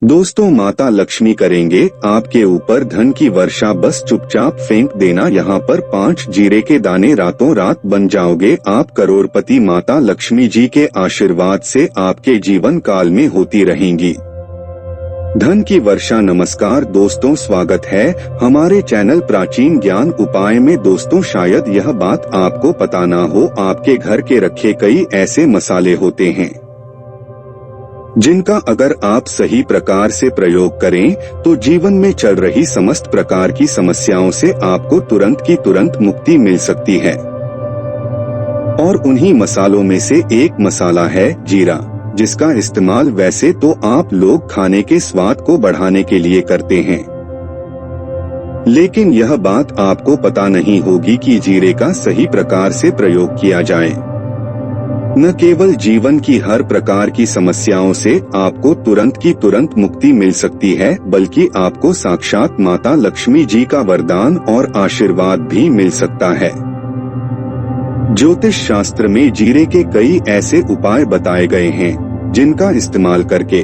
दोस्तों, माता लक्ष्मी करेंगे आपके ऊपर धन की वर्षा। बस चुपचाप फेंक देना यहाँ पर 5 जीरे के दाने, रातों रात बन जाओगे आप करोड़पति। माता लक्ष्मी जी के आशीर्वाद से आपके जीवन काल में होती रहेंगी धन की वर्षा। नमस्कार दोस्तों, स्वागत है हमारे चैनल प्राचीन ज्ञान उपाय में। दोस्तों, शायद यह बात आपको पता ना हो, आपके घर के रखे कई ऐसे मसाले होते हैं जिनका अगर आप सही प्रकार से प्रयोग करें तो जीवन में चल रही समस्त प्रकार की समस्याओं से आपको तुरंत की तुरंत मुक्ति मिल सकती है। और उन्हीं मसालों में से एक मसाला है जीरा, जिसका इस्तेमाल वैसे तो आप लोग खाने के स्वाद को बढ़ाने के लिए करते हैं, लेकिन यह बात आपको पता नहीं होगी कि जीरे का सही प्रकार से प्रयोग किया जाए। न केवल जीवन की हर प्रकार की समस्याओं से आपको तुरंत की तुरंत मुक्ति मिल सकती है, बल्कि आपको साक्षात माता लक्ष्मी जी का वरदान और आशीर्वाद भी मिल सकता है। ज्योतिष शास्त्र में जीरे के कई ऐसे उपाय बताए गए हैं जिनका इस्तेमाल करके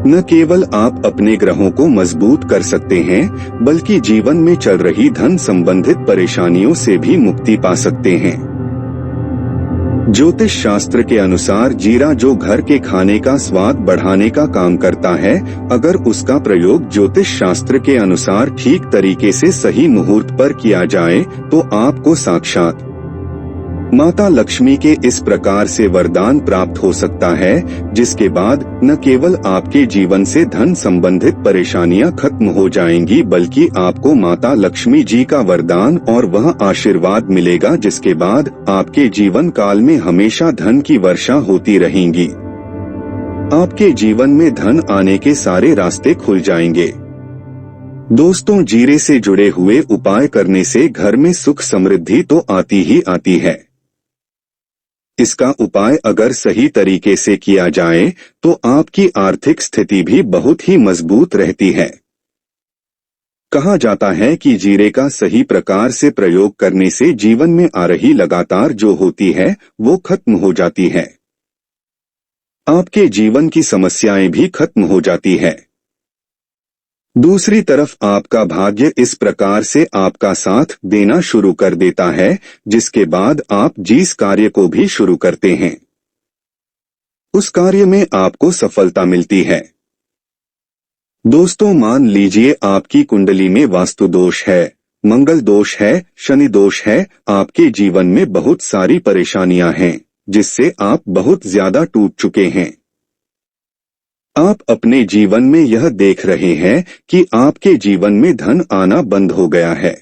न केवल आप अपने ग्रहों को मजबूत कर सकते हैं, बल्कि जीवन में चल रही धन संबंधित परेशानियों से भी मुक्ति पा सकते हैं। ज्योतिष शास्त्र के अनुसार जीरा जो घर के खाने का स्वाद बढ़ाने का काम करता है, अगर उसका प्रयोग ज्योतिष शास्त्र के अनुसार ठीक तरीके से सही मुहूर्त पर किया जाए तो आपको साक्षात माता लक्ष्मी के इस प्रकार से वरदान प्राप्त हो सकता है, जिसके बाद न केवल आपके जीवन से धन संबंधित परेशानियां खत्म हो जाएंगी, बल्कि आपको माता लक्ष्मी जी का वरदान और वह आशीर्वाद मिलेगा, जिसके बाद आपके जीवन काल में हमेशा धन की वर्षा होती रहेंगी। आपके जीवन में धन आने के सारे रास्ते खुल जाएंगे। दोस्तों, जीरे से जुड़े हुए उपाय करने से घर में सुख समृद्धि तो आती ही आती है। इसका उपाय अगर सही तरीके से किया जाए तो आपकी आर्थिक स्थिति भी बहुत ही मजबूत रहती है। कहा जाता है कि जीरे का सही प्रकार से प्रयोग करने से जीवन में आ रही लगातार जो होती है वो खत्म हो जाती है। आपके जीवन की समस्याएं भी खत्म हो जाती है। दूसरी तरफ आपका भाग्य इस प्रकार से आपका साथ देना शुरू कर देता है, जिसके बाद आप जिस कार्य को भी शुरू करते हैं उस कार्य में आपको सफलता मिलती है। दोस्तों, मान लीजिए आपकी कुंडली में वास्तु दोष है, मंगल दोष है, शनि दोष है, आपके जीवन में बहुत सारी परेशानियां हैं जिससे आप बहुत ज्यादा टूट चुके हैं। आप अपने जीवन में यह देख रहे हैं कि आपके जीवन में धन आना बंद हो गया है।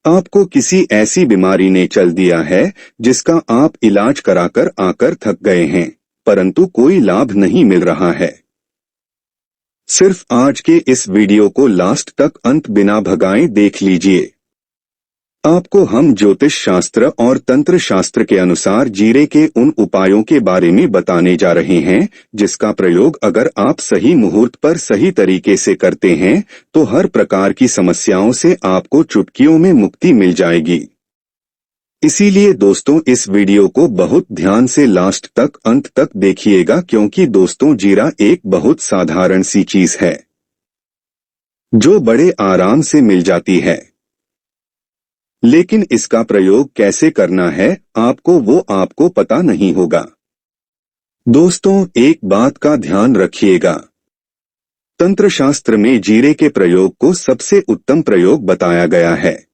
आपको किसी ऐसी बीमारी ने चल दिया है जिसका आप इलाज कराकर आकर थक गए हैं, परंतु कोई लाभ नहीं मिल रहा है। सिर्फ आज के इस वीडियो को लास्ट तक अंत बिना भगाए देख लीजिए। आपको हम ज्योतिष शास्त्र और तंत्र शास्त्र के अनुसार जीरे के उन उपायों के बारे में बताने जा रहे हैं जिसका प्रयोग अगर आप सही मुहूर्त पर सही तरीके से करते हैं तो हर प्रकार की समस्याओं से आपको चुटकियों में मुक्ति मिल जाएगी। इसीलिए दोस्तों, इस वीडियो को बहुत ध्यान से लास्ट तक अंत तक देखिएगा, क्योंकि दोस्तों, जीरा एक बहुत साधारण सी चीज है जो बड़े आराम से मिल जाती है, लेकिन इसका प्रयोग कैसे करना है आपको पता नहीं होगा। दोस्तों, एक बात का ध्यान रखिएगा, तंत्र शास्त्र में जीरे के प्रयोग को सबसे उत्तम प्रयोग बताया गया है।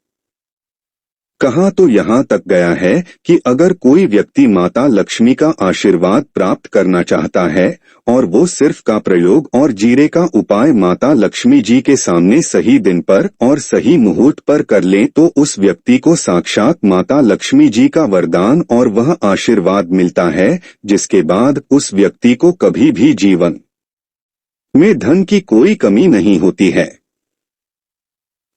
कहा तो यहाँ तक गया है कि अगर कोई व्यक्ति माता लक्ष्मी का आशीर्वाद प्राप्त करना चाहता है और वो सिर्फ का प्रयोग और जीरे का उपाय माता लक्ष्मी जी के सामने सही दिन पर और सही मुहूर्त पर कर ले तो उस व्यक्ति को साक्षात माता लक्ष्मी जी का वरदान और वह आशीर्वाद मिलता है, जिसके बाद उस व्यक्ति को कभी भी जीवन में धन की कोई कमी नहीं होती है।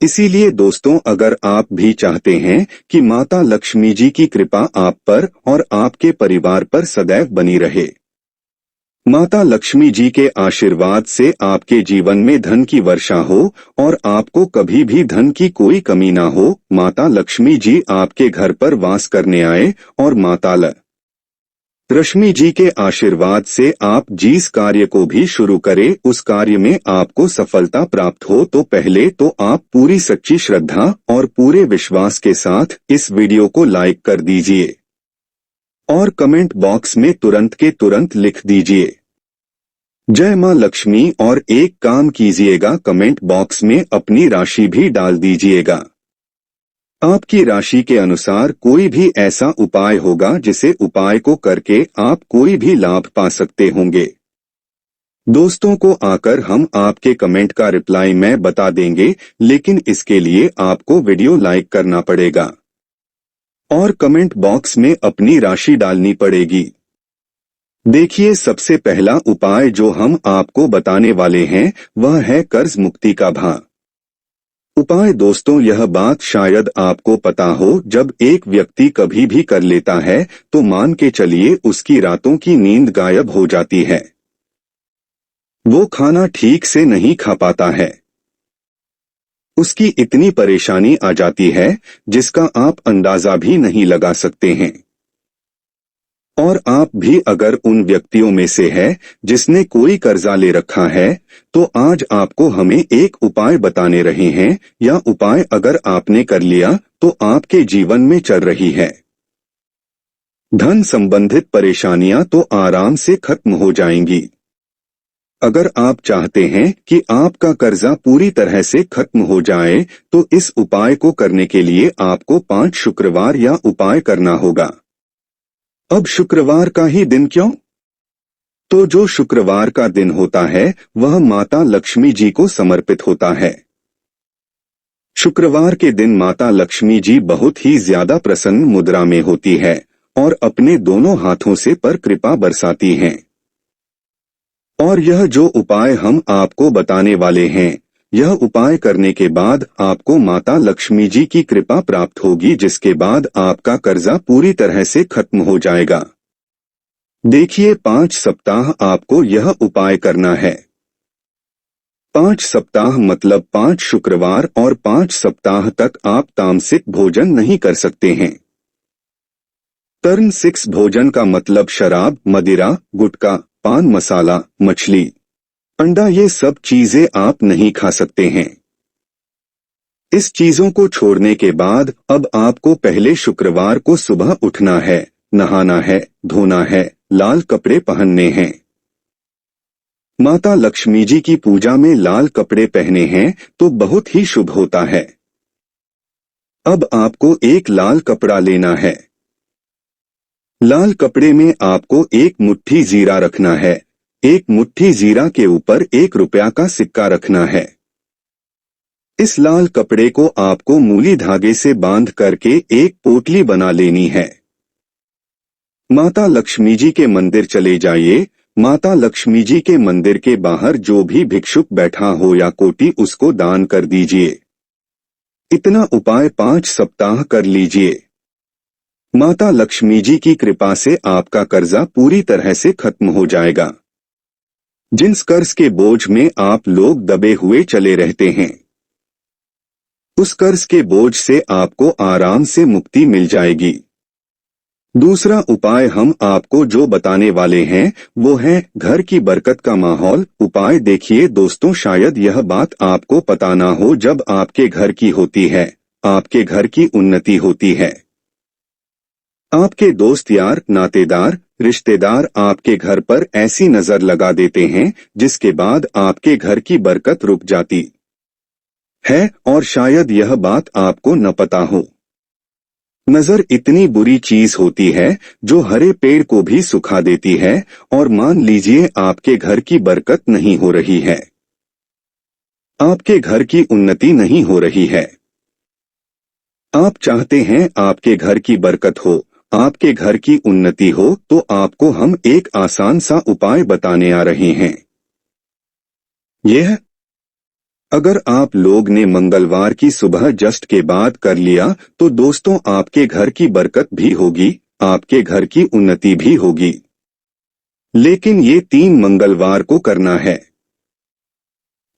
इसीलिए दोस्तों, अगर आप भी चाहते हैं कि माता लक्ष्मी जी की कृपा आप पर और आपके परिवार पर सदैव बनी रहे, माता लक्ष्मी जी के आशीर्वाद से आपके जीवन में धन की वर्षा हो और आपको कभी भी धन की कोई कमी ना हो, माता लक्ष्मी जी आपके घर पर वास करने आए और माता रश्मि जी के आशीर्वाद से आप जिस कार्य को भी शुरू करें उस कार्य में आपको सफलता प्राप्त हो तो पहले तो आप पूरी सच्ची श्रद्धा और पूरे विश्वास के साथ इस वीडियो को लाइक कर दीजिए और कमेंट बॉक्स में तुरंत के तुरंत लिख दीजिए जय मां लक्ष्मी और एक काम कीजिएगा, कमेंट बॉक्स में अपनी राशि भी डाल दीजिएगा। आपकी राशि के अनुसार कोई भी ऐसा उपाय होगा जिसे उपाय को करके आप कोई भी लाभ पा सकते होंगे। दोस्तों को आकर हम आपके कमेंट का रिप्लाई में बता देंगे, लेकिन इसके लिए आपको वीडियो लाइक करना पड़ेगा और कमेंट बॉक्स में अपनी राशि डालनी पड़ेगी। देखिए, सबसे पहला उपाय जो हम आपको बताने वाले हैं वह है कर्ज मुक्ति का भा उपाय। दोस्तों, यह बात शायद आपको पता हो, जब एक व्यक्ति कभी भी कर लेता है तो मान के चलिए उसकी रातों की नींद गायब हो जाती है, वो खाना ठीक से नहीं खा पाता है, उसकी इतनी परेशानी आ जाती है जिसका आप अंदाजा भी नहीं लगा सकते हैं। और आप भी अगर उन व्यक्तियों में से है जिसने कोई कर्जा ले रखा है, तो आज आपको हमें एक उपाय बताने रहे हैं। यह उपाय अगर आपने कर लिया तो आपके जीवन में चल रही है धन संबंधित परेशानियां तो आराम से खत्म हो जाएंगी। अगर आप चाहते हैं कि आपका कर्जा पूरी तरह से खत्म हो जाए तो इस उपाय को करने के लिए आपको 5 शुक्रवार या उपाय करना होगा। अब शुक्रवार का ही दिन क्यों? तो जो शुक्रवार का दिन होता है वह माता लक्ष्मी जी को समर्पित होता है। शुक्रवार के दिन माता लक्ष्मी जी बहुत ही ज्यादा प्रसन्न मुद्रा में होती है और अपने दोनों हाथों से पर कृपा बरसाती हैं। और यह जो उपाय हम आपको बताने वाले हैं, यह उपाय करने के बाद आपको माता लक्ष्मी जी की कृपा प्राप्त होगी, जिसके बाद आपका कर्जा पूरी तरह से खत्म हो जाएगा। देखिए, 5 सप्ताह आपको यह उपाय करना है। 5 सप्ताह मतलब 5 शुक्रवार और 5 सप्ताह तक आप तामसिक भोजन नहीं कर सकते हैं। टर्न 6 भोजन का मतलब शराब, मदिरा, गुटखा, पान मसाला, मछली, अंडा, ये सब चीजें आप नहीं खा सकते हैं। इस चीजों को छोड़ने के बाद अब आपको पहले शुक्रवार को सुबह उठना है, नहाना है, धोना है, लाल कपड़े पहनने हैं। माता लक्ष्मी जी की पूजा में लाल कपड़े पहने हैं तो बहुत ही शुभ होता है। अब आपको एक लाल कपड़ा लेना है। लाल कपड़े में आपको एक मुट्ठी जीरा रखना है। एक मुट्ठी जीरा के ऊपर 1 रुपया का सिक्का रखना है। इस लाल कपड़े को आपको मूली धागे से बांध करके एक पोटली बना लेनी है। माता लक्ष्मी जी के मंदिर चले जाइए। माता लक्ष्मी जी के मंदिर के बाहर जो भी भिक्षुक बैठा हो या कोटी, उसको दान कर दीजिए। इतना उपाय 5 सप्ताह कर लीजिए। माता लक्ष्मी जी की कृपा से आपका कर्जा पूरी तरह से खत्म हो जाएगा। जिस कर्ज के बोझ में आप लोग दबे हुए चले रहते हैं, उस कर्ज के बोझ से आपको आराम से मुक्ति मिल जाएगी। दूसरा उपाय हम आपको जो बताने वाले हैं वो है घर की बरकत का माहौल। उपाय देखिए दोस्तों, शायद यह बात आपको पता ना हो, जब आपके घर की होती है, आपके घर की उन्नति होती है, आपके दोस्त यार नातेदार रिश्तेदार आपके घर पर ऐसी नजर लगा देते हैं जिसके बाद आपके घर की बरकत रुक जाती है। और शायद यह बात आपको न पता हो, नजर इतनी बुरी चीज होती है जो हरे पेड़ को भी सुखा देती है। और मान लीजिए आपके घर की बरकत नहीं हो रही है, आपके घर की उन्नति नहीं हो रही है, आप चाहते हैं आपके घर की बरकत हो, आपके घर की उन्नति हो, तो आपको हम एक आसान सा उपाय बताने आ रहे हैं। यह अगर आप लोग ने मंगलवार की सुबह जस्ट के बाद कर लिया तो दोस्तों आपके घर की बरकत भी होगी, आपके घर की उन्नति भी होगी। लेकिन ये 3 मंगलवार को करना है।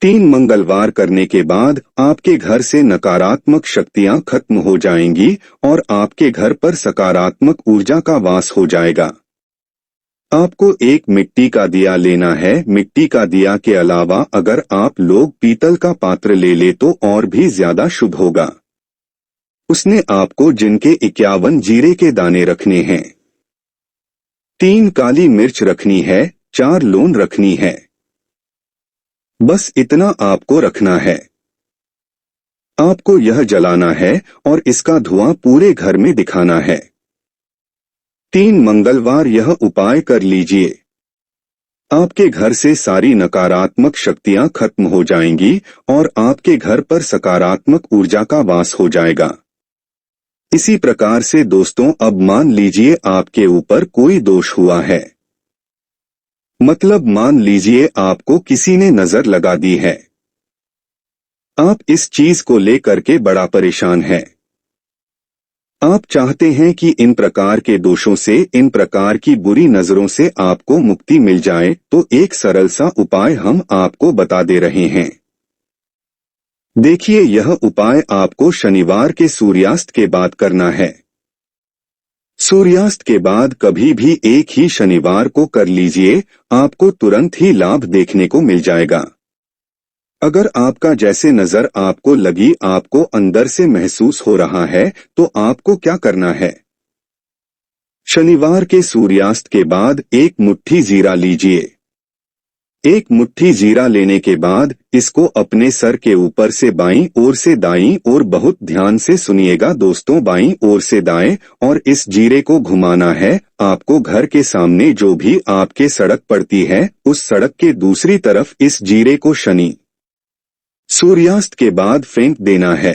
3 मंगलवार करने के बाद आपके घर से नकारात्मक शक्तियां खत्म हो जाएंगी और आपके घर पर सकारात्मक ऊर्जा का वास हो जाएगा। आपको एक मिट्टी का दिया लेना है। मिट्टी का दिया के अलावा अगर आप लोग पीतल का पात्र ले ले तो और भी ज्यादा शुभ होगा। उसने आपको जिनके 51 जीरे के दाने रखने हैं, 3 काली मिर्च रखनी है, 4 लौंग रखनी है। बस इतना आपको रखना है। आपको यह जलाना है और इसका धुआं पूरे घर में दिखाना है। 3 मंगलवार यह उपाय कर लीजिए। आपके घर से सारी नकारात्मक शक्तियां खत्म हो जाएंगी और आपके घर पर सकारात्मक ऊर्जा का वास हो जाएगा। इसी प्रकार से दोस्तों, अब मान लीजिए आपके ऊपर कोई दोष हुआ है। मतलब मान लीजिए आपको किसी ने नजर लगा दी है। आप इस चीज को लेकर के बड़ा परेशान हैं। आप चाहते हैं कि इन प्रकार के दोषों से, इन प्रकार की बुरी नजरों से आपको मुक्ति मिल जाए, तो एक सरल सा उपाय हम आपको बता दे रहे हैं। देखिए, यह उपाय आपको शनिवार के सूर्यास्त के बाद करना है। सूर्यास्त के बाद कभी भी एक ही शनिवार को कर लीजिए, आपको तुरंत ही लाभ देखने को मिल जाएगा। अगर आपका जैसे नजर आपको लगी, आपको अंदर से महसूस हो रहा है, तो आपको क्या करना है? शनिवार के सूर्यास्त के बाद 1 मुट्ठी जीरा लीजिए। 1 मुट्ठी जीरा लेने के बाद इसको अपने सर के ऊपर से बाईं ओर से दाईं ओर, बहुत ध्यान से सुनिएगा दोस्तों, बाईं ओर से दाएं, और इस जीरे को घुमाना है। आपको घर के सामने जो भी आपके सड़क पड़ती है, उस सड़क के दूसरी तरफ इस जीरे को शनि सूर्यास्त के बाद फेंक देना है।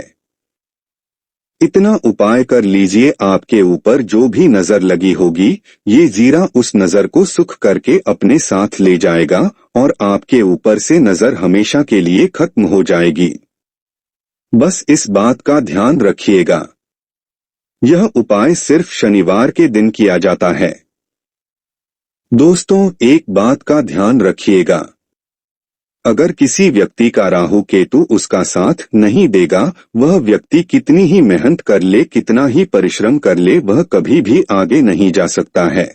इतना उपाय कर लीजिए, आपके ऊपर जो भी नजर लगी होगी, ये जीरा उस नजर को सुख करके अपने साथ ले जाएगा और आपके ऊपर से नजर हमेशा के लिए खत्म हो जाएगी। बस इस बात का ध्यान रखिएगा। यह उपाय सिर्फ शनिवार के दिन किया जाता है। दोस्तों, एक बात का ध्यान रखिएगा, अगर किसी व्यक्ति का राहु केतु उसका साथ नहीं देगा, वह व्यक्ति कितनी ही मेहनत कर ले, कितना ही परिश्रम कर ले, वह कभी भी आगे नहीं जा सकता है।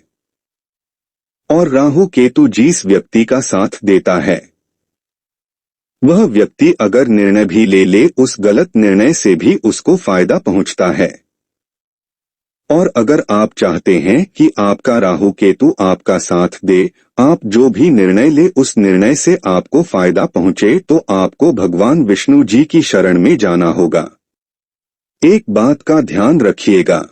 और राहु केतु जिस व्यक्ति का साथ देता है, वह व्यक्ति अगर निर्णय भी ले ले, उस गलत निर्णय से भी उसको फायदा पहुंचता है। और अगर आप चाहते हैं कि आपका राहु केतु आपका साथ दे, आप जो भी निर्णय ले उस निर्णय से आपको फायदा पहुंचे, तो आपको भगवान विष्णु जी की शरण में जाना होगा। एक बात का ध्यान रखिएगा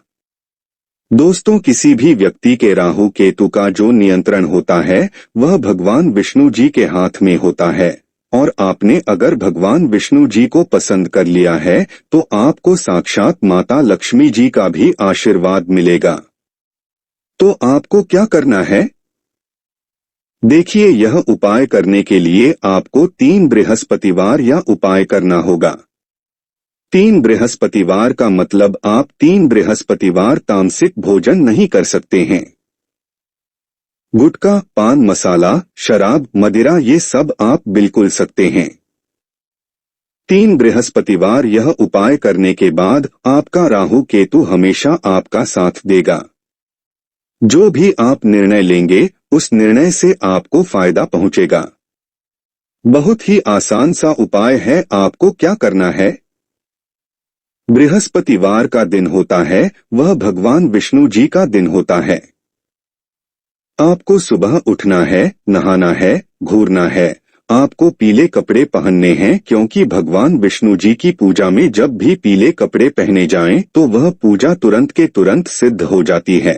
दोस्तों, किसी भी व्यक्ति के राहु केतु का जो नियंत्रण होता है, वह भगवान विष्णु जी के हाथ में होता है। और आपने अगर भगवान विष्णु जी को पसंद कर लिया है, तो आपको साक्षात माता लक्ष्मी जी का भी आशीर्वाद मिलेगा। तो आपको क्या करना है? देखिए, यह उपाय करने के लिए आपको 3 बृहस्पतिवार या उपाय करना होगा। 3 बृहस्पतिवार का मतलब आप 3 बृहस्पतिवार तामसिक भोजन नहीं कर सकते हैं। गुटखा, पान मसाला, शराब, मदिरा, ये सब आप बिल्कुल सकते हैं। 3 बृहस्पतिवार यह उपाय करने के बाद आपका राहु केतु हमेशा आपका साथ देगा। जो भी आप निर्णय लेंगे, उस निर्णय से आपको फायदा पहुंचेगा। बहुत ही आसान सा उपाय है। आपको क्या करना है? बृहस्पतिवार का दिन होता है, वह भगवान विष्णु जी का दिन होता है। आपको सुबह उठना है, नहाना है, घूरना है। आपको पीले कपड़े पहनने हैं, क्योंकि भगवान विष्णु जी की पूजा में जब भी पीले कपड़े पहने जाएं, तो वह पूजा तुरंत के तुरंत सिद्ध हो जाती है।